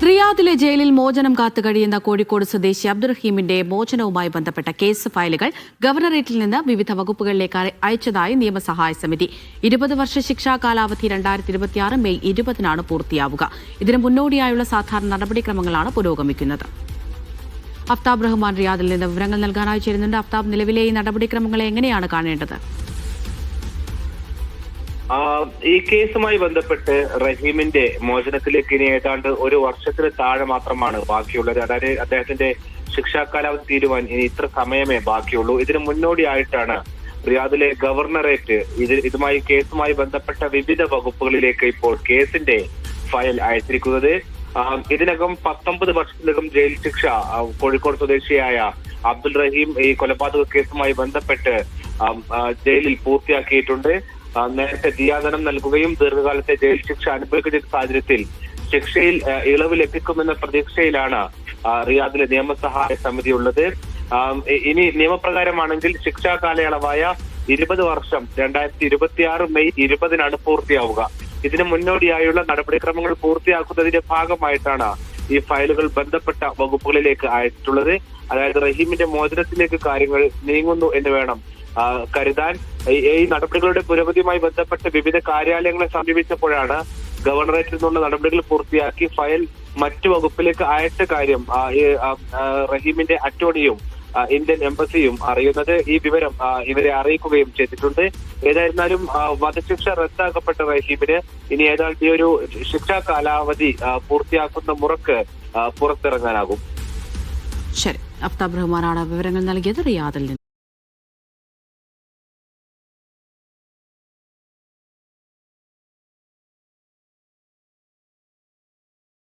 റിയാദിലെ ജയിലിൽ മോചനം കാത്തുകഴിയുന്ന കോഴിക്കോട് സ്വദേശി അബ്ദുറഹീമിന്റെ മോചനവുമായി ബന്ധപ്പെട്ട കേസ് ഫയലുകൾ ഗവർണറേറ്റിൽ നിന്ന് വിവിധ വകുപ്പുകളിലേക്ക് അയച്ചതായി നിയമസഹായ സമിതി. 20 വർഷ ശിക്ഷാ കാലാവധി 2026 മെയ് 20-നാണ് പൂർത്തിയാവുക. ഇതിന് മുന്നോടിയായുള്ള സാധാരണ നടപടിക്രമങ്ങളാണ് പുരോഗമിക്കുന്നത്. അഫ്താബ് റഹ്മാൻ റിയാദിൽ നിന്ന് വിവരങ്ങൾ നൽകാനായി ചേരുന്നുണ്ട്. അഫ്താബ്, നിലവിലെ ഈ നടപടിക്രമങ്ങളെ എങ്ങനെയാണ് കാണേണ്ടത്? ഈ കേസുമായി ബന്ധപ്പെട്ട് റഹീമിന്റെ മോചനത്തിലേക്ക് ഇനി ഏതാണ്ട് 1 വർഷത്തിന് താഴെ മാത്രമാണ് ബാക്കിയുള്ളത്. അതായത് അദ്ദേഹത്തിന്റെ ശിക്ഷാ കാലാവധി തീരുവാൻ ഇനി ഇത്ര സമയമേ ബാക്കിയുള്ളൂ. ഇതിന് മുന്നോടിയായിട്ടാണ് റിയാദിലെ ഗവർണറേറ്റ് ഇതുമായി കേസുമായി ബന്ധപ്പെട്ട വിവിധ വകുപ്പുകളിലേക്ക് ഇപ്പോൾ കേസിന്റെ ഫയൽ അയച്ചിരിക്കുന്നത്. ഇതിനകം 19 വർഷത്തിനകം ജയിൽ ശിക്ഷ കോഴിക്കോട് സ്വദേശിയായ അബ്ദുൾ റഹീം ഈ കൊലപാതക കേസുമായി ബന്ധപ്പെട്ട് ജയിലിൽ പൂർത്തിയാക്കിയിട്ടുണ്ട്. നേരത്തെ ദിയാദനം നൽകുകയും ദീർഘകാലത്തെ ജയിൽ ശിക്ഷ അനുഭവിക്കുന്ന സാഹചര്യത്തിൽ ശിക്ഷയിൽ ഇളവ് ലഭിക്കുമെന്ന പ്രതീക്ഷയിലാണ് റിയാദിലെ നിയമസഹായ സമിതി ഉള്ളത്. ഇനി നിയമപ്രകാരമാണെങ്കിൽ ശിക്ഷാ കാലയളവായ 20 വർഷം 2026 മെയ് 20-നാണ് പൂർത്തിയാവുക. ഇതിന് മുന്നോടിയായുള്ള നടപടിക്രമങ്ങൾ പൂർത്തിയാക്കുന്നതിന്റെ ഭാഗമായിട്ടാണ് ഈ ഫയലുകൾ ബന്ധപ്പെട്ട വകുപ്പുകളിലേക്ക് അയച്ചിട്ടുള്ളത്. അതായത് റഹീമിന്റെ മോചനത്തിലേക്ക് കാര്യങ്ങൾ നീങ്ങുന്നു എന്ന് വേണം കരുതാൻ. ഈ നടപടികളുടെ പുരോഗതിയുമായി ബന്ധപ്പെട്ട് വിവിധ കാര്യാലയങ്ങളെ സമീപിച്ചപ്പോഴാണ് ഗവർണറേറ്റിൽ നിന്നുള്ള നടപടികൾ പൂർത്തിയാക്കി ഫയൽ മറ്റു വകുപ്പിലേക്ക് അയച്ച കാര്യം റഹീമിന്റെ അറ്റോർണിയും ഇന്ത്യൻ എംബസിയും അറിയുന്നത്. ഈ വിവരം ഇവരെ അറിയിക്കുകയും ചെയ്തിട്ടുണ്ട്. ഏതായിരുന്നാലും വധശിക്ഷ റദ്ദാക്കപ്പെട്ട റഹീമിന് ഇനി ഏതാണ്ട് ഈ ഒരു ശിക്ഷാ കാലാവധി പൂർത്തിയാക്കുന്ന മുറക്ക് പുറത്തിറങ്ങാനാകും. ശരി, അഫ്താബ് റഹ്മാനാണ് വിവരങ്ങൾ നൽകിയത് റിയാദിൽ നിന്ന്.